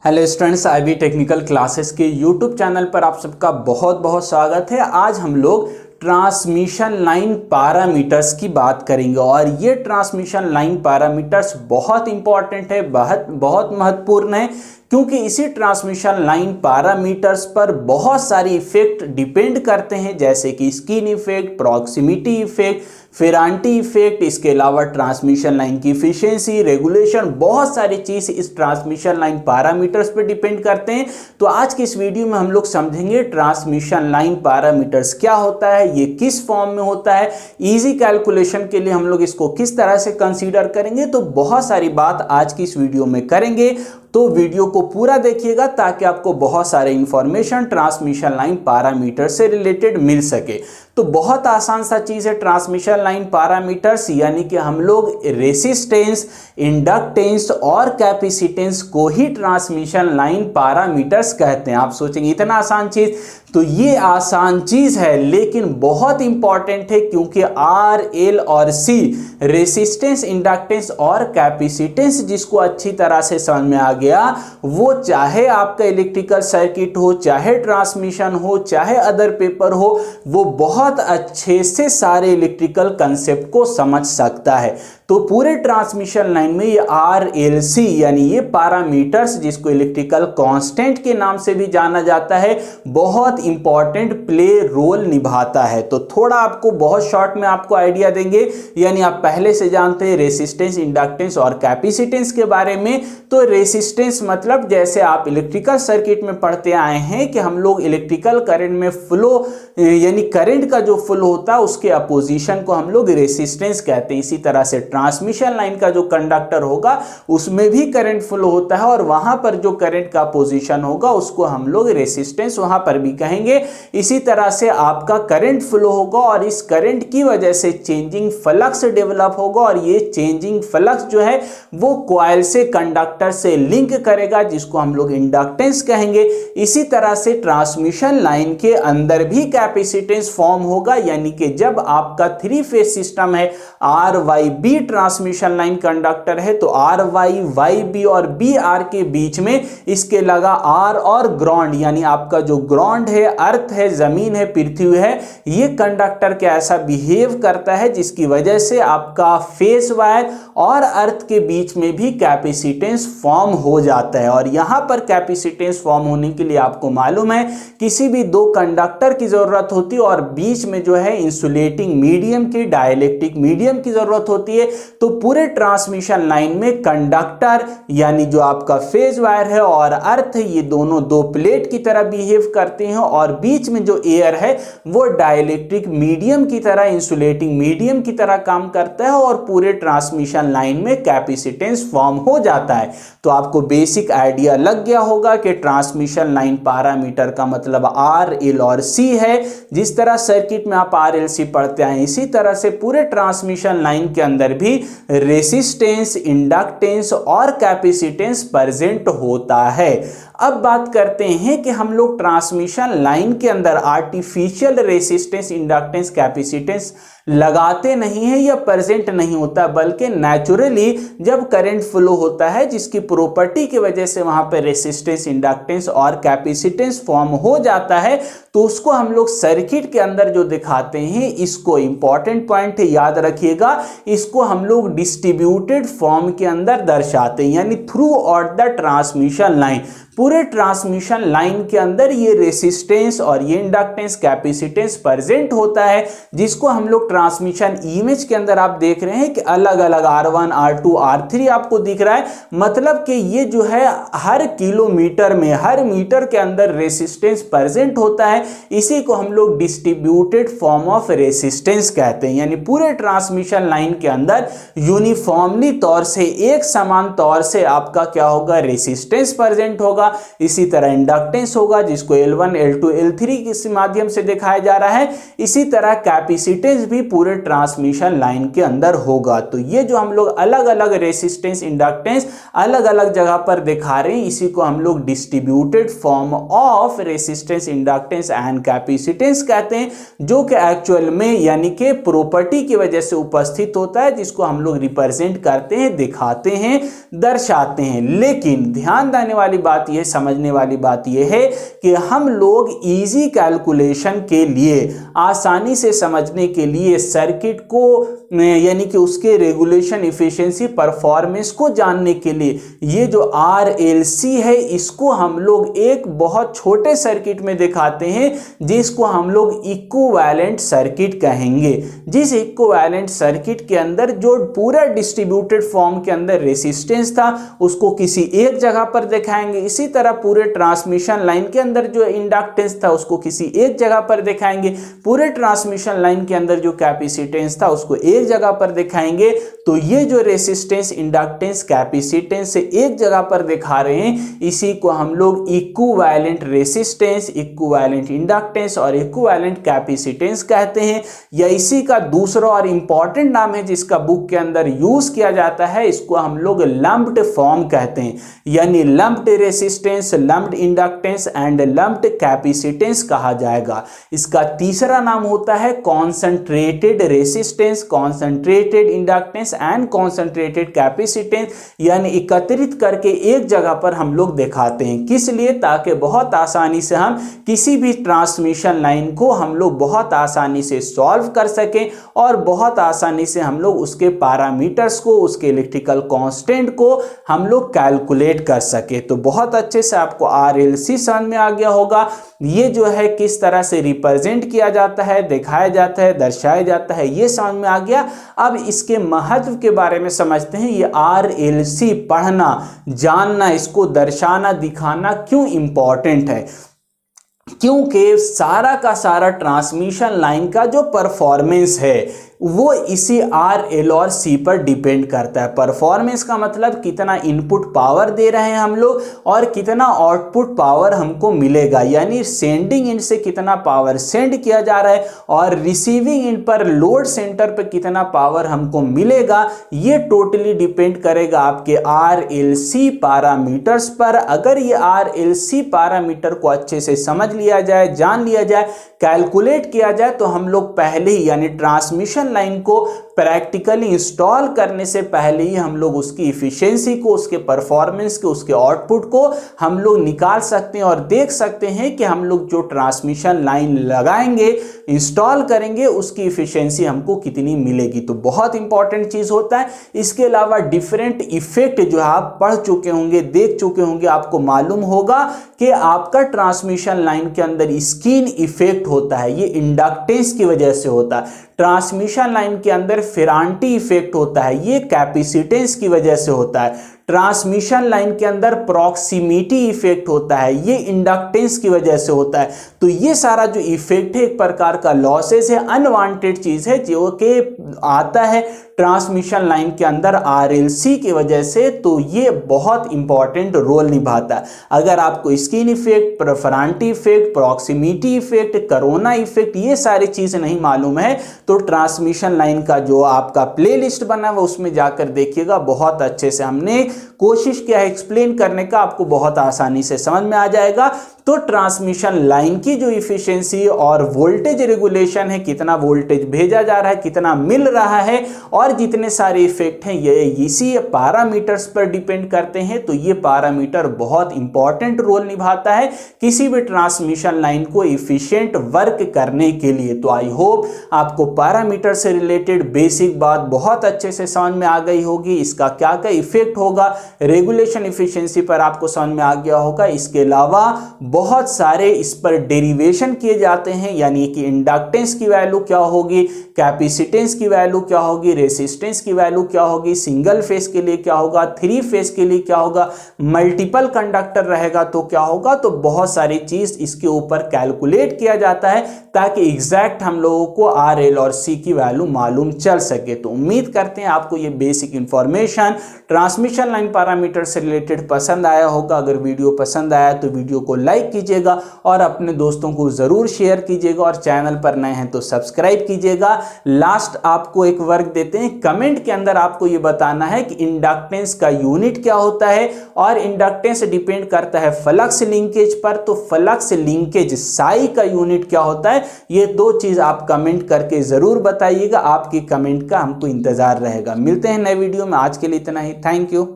Hello students, IB technical classes के YouTube channel पर आप सबका बहुत बहुत स्वागत है। आज हम लोग ट्रांसमिशन लाइन पैरामीटर्स की बात करेंगे और ये ट्रांसमिशन लाइन पैरामीटर्स बहुत इंपॉर्टेंट है, बहुत महत्वपूर्ण है, क्योंकि इसी ट्रांसमिशन लाइन पैरामीटर्स पर बहुत सारे इफेक्ट डिपेंड करते हैं, जैसे कि skin effect, proximity effect, Ferranti effect, इसके अलावा ट्रांसमिशन लाइन की इफिशिएंसी, रेगुलेशन, बहुत सारी चीज इस ट्रांसमिशन लाइन पैरामीटर्स पर डिपेंड करते हैं। तो आज की इस वीडियो में हम लोग समझेंगे ट्रांसमिशन लाइन पैरामीटर्स क्या होता है, ये किस फॉर्म में होता है, इजी कैलकुलेशन के लिए हम लोग इसको किस तरह से कंसीडर करेंगे। तो बहुत सारी बात आज की इस वीडियो में करेंगे, तो वीडियो को पूरा देखिएगा ताकि आपको बहुत सारे इंफॉर्मेशन ट्रांसमिशन लाइन पैरामीटर से रिलेटेड मिल सके। तो बहुत आसान सा चीज है ट्रांसमिशन लाइन पैरामीटर्स, यानी कि हम लोग रेसिस्टेंस, इंडक्टेंस और कैपेसिटेंस को ही ट्रांसमिशन लाइन पैरामीटर्स कहते हैं। आप सोचेंगे इतना आसान चीज, तो ये आसान चीज है लेकिन बहुत इंपॉर्टेंट है, क्योंकि R, L और C रेसिस्टेंस, इंडक्टेंस और कैपेसिटेंस जिसको अच्छी तरह से समझ में आ गया, वो चाहे आपका इलेक्ट्रिकल सर्किट हो, चाहे ट्रांसमिशन हो, चाहे अदर पेपर हो, वो बहुत अच्छे से सारे इलेक्ट्रिकल कंसेप्ट को समझ सकता है। तो पूरे ट्रांसमिशन लाइन में ये RLC यानी ये पैरामीटर्स, जिसको इलेक्ट्रिकल कांस्टेंट के नाम से भी जाना जाता है, बहुत इंपॉर्टेंट प्ले रोल निभाता है। तो थोड़ा आपको बहुत शॉर्ट में आपको आइडिया देंगे, यानी आप पहले से जानते हैं रेसिस्टेंस, इंडक्टेंस और कैपेसिटेंस के बारे में। तो रेसिस्टेंस मतलब जैसे आप इलेक्ट्रिकल सर्किट में पढ़ते आए हैं कि हम लोग इलेक्ट्रिकल करंट में फ्लो यानी करंट का जो फ्लो होता है उसके अपोजिशन को हम लोग रेसिस्टेंस कहते हैं। इसी तरह से ट्रांसमिशन लाइन का जो कंडक्टर होगा उसमें भी करंट फ्लो होता है और वहां पर जो करंट का पोजीशन होगा उसको हम लोग रेसिस्टेंस वहां पर भी कहेंगे। इसी तरह से आपका करंट फ्लो होगा और इस करंट की वजह से चेंजिंग फ्लक्स डेवलप होगा और ये चेंजिंग फ्लक्स जो है वो कॉइल से कंडक्टर से लिंक करेगा, जिसको हम लोग इंडक्टेंस कहेंगे। इसी तरह से ट्रांसमिशन लाइन के अंदर भी कैपेसिटेंस फॉर्म होगा, यानी कि जब आपका थ्री फेज सिस्टम है, RYB ट्रांसमिशन लाइन कंडक्टर है, तो RY, YB और BR के बीच में इसके लगा R और ग्राउंड, यानी आपका जो ग्राउंड है, अर्थ है, जमीन है, पृथ्वी है, ये कंडक्टर के ऐसा बिहेव करता है जिसकी वजह से आपका फेस वायर और अर्थ के बीच में भी कैपेसिटेंस फॉर्म हो जाता है। और यहां पर कैपेसिटेंस फॉर्म होने के लिए आपको मालूम है किसी भी दो कंडक्टर की जरूरत होती है और बीच में जो है इंसुलेटिंग मीडियम की, डाइलेक्ट्रिक मीडियम की जरूरत होती है। तो पूरे ट्रांसमिशन लाइन में कंडक्टर यानी जो आपका फेज वायर है और अर्थ है, ये दोनों दो प्लेट की तरह बिहेव करते हैं और बीच में जो एयर है वो डाइलेक्ट्रिक मीडियम की तरह, इंसुलेटिंग मीडियम की तरह काम करता है और पूरे ट्रांसमिशन लाइन में कैपेसिटेंस फॉर्म हो जाता है। तो आपको बेसिक आइडिया लग गया होगा कि ट्रांसमिशन लाइन पैरामीटर का मतलब R, L और C है। जिस तरह सर्किट में आप RLC पढ़ते हैं, इसी तरह से पूरे ट्रांसमिशन लाइन के अंदर भी रेसिस्टेंस, इंडक्टेंस और कैपेसिटेंस प्रेजेंट होता है। अब बात करते हैं कि हम लोग ट्रांसमिशन लाइन के अंदर आर्टिफिशियल रेसिस्टेंस, इंडक्टेंस, कैपेसिटेंस लगाते नहीं है या प्रेजेंट नहीं होता, बल्कि नेचुरली जब करंट फ्लो होता है जिसकी प्रॉपर्टी की वजह से वहां पर रेसिस्टेंस, इंडक्टेंस और कैपेसिटेंस फॉर्म हो जाता है, तो उसको हम लोग सर्किट के अंदर जो दिखाते हैं, इसको इंपॉर्टेंट पॉइंट है, याद रखिएगा, इसको हम लोग डिस्ट्रीब्यूटेड फॉर्म के अंदर दर्शाते हैं, यानी through out the transmission line. पूरे ट्रांसमिशन लाइन के अंदर ये रेसिस्टेंस और ये इंडक्टेंस, कैपेसिटेंस प्रेजेंट होता है, जिसको हम लोग ट्रांसमिशन इमेज के अंदर आप देख रहे हैं कि अलग अलग R1, R2, R3 आपको दिख रहा है। मतलब कि ये जो है हर किलोमीटर में, हर मीटर के अंदर रेसिस्टेंस प्रेजेंट होता है। इसी को हम लोग डिस्ट्रीब्यूटेड फॉर्म ऑफ रेसिस्टेंस कहते हैं, यानी पूरे ट्रांसमिशन लाइन के अंदर यूनिफॉर्मली तौर से, एक समान तौर से आपका क्या होगा, रेसिस्टेंस प्रेजेंट होगा। इसी तरह इंडक्टेंस होगा, जिसको L1, L2, L3 के माध्यम से दिखाया जा रहा है। इसी तरह कैपेसिटेंस भी पूरे ट्रांसमिशन लाइन के अंदर होगा। तो ये जो हम लोग अलग अलग रेसिस्टेंस, इंडक्टेंस अलग अलग जगह पर दिखा रहे हैं, इसी को हम लोग distributed form of resistance, inductance and capacitance कहते हैं, जो कि एक्चुअल में यानी कि प्रॉपर्टी की वजह से उपस्थित होता है, जिसको हम लोग रिप्रेजेंट करते हैं, दिखाते हैं, दर्शाते हैं। लेकिन ध्यान देने वाली बात यह, समझने वाली बात यह है कि हम लोग इजी कैलकुलेशन के लिए, आसानी से समझने के लिए सर्किट को यानी कि उसके रेगुलेशन, इफिशिएंसी, परफॉर्मेंस को जानने के लिए ये जो RLC है इसको हम लोग एक बहुत छोटे सर्किट में दिखाते हैं, जिसको हम लोग इक्विवेलेंट सर्किट कहेंगे। जिस इक्विवेलेंट सर्किट के अंदर जो पूरा डिस्ट्रीब्यूटेड फॉर्म के अंदर रेसिस्टेंस था उसको किसी एक जगह पर दिखाएंगे, इसी तरह पूरे ट्रांसमिशन लाइन के अंदर जो इंडक्टेंस था उसको किसी एक जगह पर दिखाएंगे, पूरे ट्रांसमिशन लाइन के अंदर जो कैपेसिटेंस था उसको एक जगह पर दिखाएंगे। तो ये जो रेसिस्टेंस, इंडक्टेंस, कैपेसिटेंस एक जगह पर दिखा रहे हैं, इसी को हम लोग इक्विवेलेंट रेसिस्टेंस, इक्विवेलेंट इंडक्टेंस और इक्विवेलेंट कैपेसिटेंस कहते हैं। या इसी का दूसरा और इंपॉर्टेंट नाम है जिसका बुक के अंदर यूज किया जाता है, इसको हम लोग लंप्ड फॉर्म कहते हैं, यानी lumped resistance, lumped inductance and lumped capacitance कहा जाएगा। इसका तीसरा नाम होता है concentrated resistance, concentrated inductance and concentrated capacitance, यानी एकत्रित करके एक जगह पर हम लोग दिखाते हैं। किस लिए? ताकि बहुत आसानी से हम किसी भी ट्रांसमिशन लाइन को हम लोग बहुत आसानी से सॉल्व कर सकें और बहुत आसानी से हम लोग उसके पैरामीटर्स को, उसके इलेक्ट्रिकल कांस्टेंट को हम लोग कैलकुलेट कर सके। तो बहुत अच्छे से आपको RLC समझ में आ गया होगा। ये जो है किस तरह से रिप्रेजेंट किया जाता है, दिखाया जाता है, दर्शाया जाता है, ये समझ में आ गया। अब इसके महत्व के बारे में समझते हैं। ये RLC पढ़ना, जानना, इसको दर्शाना, दिखाना क्यों इंपॉर्टेंट है? क्योंकि सारा का सारा ट्रांसमिशन लाइन का जो परफॉर्मेंस है वो इसी RL और C पर डिपेंड करता है। परफॉर्मेंस का मतलब कितना इनपुट पावर दे रहे हैं हम लोग और कितना आउटपुट पावर हमको मिलेगा, यानी सेंडिंग एंड से कितना पावर सेंड किया जा रहा है और रिसीविंग एंड पर लोड सेंटर पर कितना पावर हमको मिलेगा। ये टोटली डिपेंड करेगा आपके RLC पैरामीटर्स पर। अगर ये RLC पैरामीटर को अच्छे से समझ लिया जाए, जान लिया जाए, कैलकुलेट किया जाए, तो हम लोग पहले ही यानी ट्रांसमिशन लाइन को प्रैक्टिकली इंस्टॉल करने से पहले ही हम लोग उसकी इफिशिएंसी को, उसके परफॉर्मेंस को, उसके आउटपुट को हम लोग निकाल सकते हैं और देख सकते हैं कि हम लोग जो ट्रांसमिशन लाइन लगाएंगे, इंस्टॉल करेंगे, उसकी इफिशिएंसी हमको कितनी मिलेगी। तो बहुत इंपॉर्टेंट चीज होता है। इसके अलावा डिफरेंट इफेक्ट जो आप पढ़ चुके होंगे, देख चुके होंगे, आपको मालूम होगा कि आपका ट्रांसमिशन लाइन के अंदर स्किन इफेक्ट होता है, ये इंडक्टेंस की वजह से होता है। ट्रांसमिशन लाइन के अंदर फेरांटी इफेक्ट होता है, ये कैपेसिटेंस की वजह से होता है। ट्रांसमिशन लाइन के अंदर प्रॉक्सिमिटी इफेक्ट होता है, ये इंडक्टेंस की वजह से होता है। तो ये सारा जो इफेक्ट है एक प्रकार का लॉसेस है, अनवांटेड चीज है जो कि आता है ट्रांसमिशन लाइन के अंदर RLC की वजह से। तो ये बहुत इंपॉर्टेंट रोल निभाता है। अगर आपको skin effect, Ferranti effect, proximity effect, corona effect, ये सारी चीजें नहीं मालूम है तो ट्रांसमिशन लाइन का जो आपका प्लेलिस्ट बना हुआ उसमें जाकर देखिएगा। बहुत अच्छे से हमने कोशिश किया है एक्सप्लेन करने का, आपको बहुत आसानी से समझ में आ जाएगा। तो ट्रांसमिशन लाइन की जो इफिशिएंसी और वोल्टेज रेगुलेशन है, कितना वोल्टेज भेजा जा रहा है, कितना मिल रहा है, और जितने सारे इफेक्ट हैं ये इसी पैरामीटर्स पर डिपेंड करते हैं। तो ये पैरामीटर बहुत इंपॉर्टेंट रोल निभाता है किसी भी ट्रांसमिशन लाइन को इफिशिएंट वर्क करने के लिए। तो आई होप आपको पैरामीटर से रिलेटेड बेसिक बात बहुत अच्छे से समझ में आ गई होगी। इसका क्या क्या इफेक्ट होगा, रेगुलेशन इफिशिएंसी पर आपको समझ में आ गया होगा। इसके अलावा बहुत सारे इस पर डेरिवेशन किए जाते हैं, यानी कि इंडक्टेंस की वैल्यू क्या होगी, कैपेसिटेंस की वैल्यू क्या होगी, रेसिस्टेंस की वैल्यू क्या होगी, सिंगल फेस के लिए क्या होगा, थ्री फेस के लिए क्या होगा, मल्टीपल कंडक्टर रहेगा तो क्या होगा। तो बहुत सारी चीज इसके ऊपर कैलकुलेट किया जाता है ताकि एग्जैक्ट हम लोगों को RL और C की वैल्यू मालूम चल सके। तो उम्मीद करते हैं आपको ये basic information transmission line parameter से रिलेटेड पसंद आया होगा। अगर वीडियो पसंद आया तो वीडियो को लाइक लाइक कीजिएगा और अपने दोस्तों को ज़रूर शेयर कीजिएगा, और चैनल पर नए हैं तो सब्सक्राइब कीजिएगा। लास्ट आपको एक वर्क देते हैं, कमेंट के अंदर आपको ये बताना है कि इंडक्टेंस का यूनिट क्या होता है, और इंडक्टेंस डिपेंड करता है फ्लक्स लिंकेज पर, तो फ्लक्स लिंकेज साई का यूनिट क्या होता है। ये दो चीज आप कमेंट करके जरूर बताइएगा, आपकी कमेंट का हमको इंतजार रहेगा। मिलते हैं नए वीडियो में, आज के लिए इतना ही। Thank you.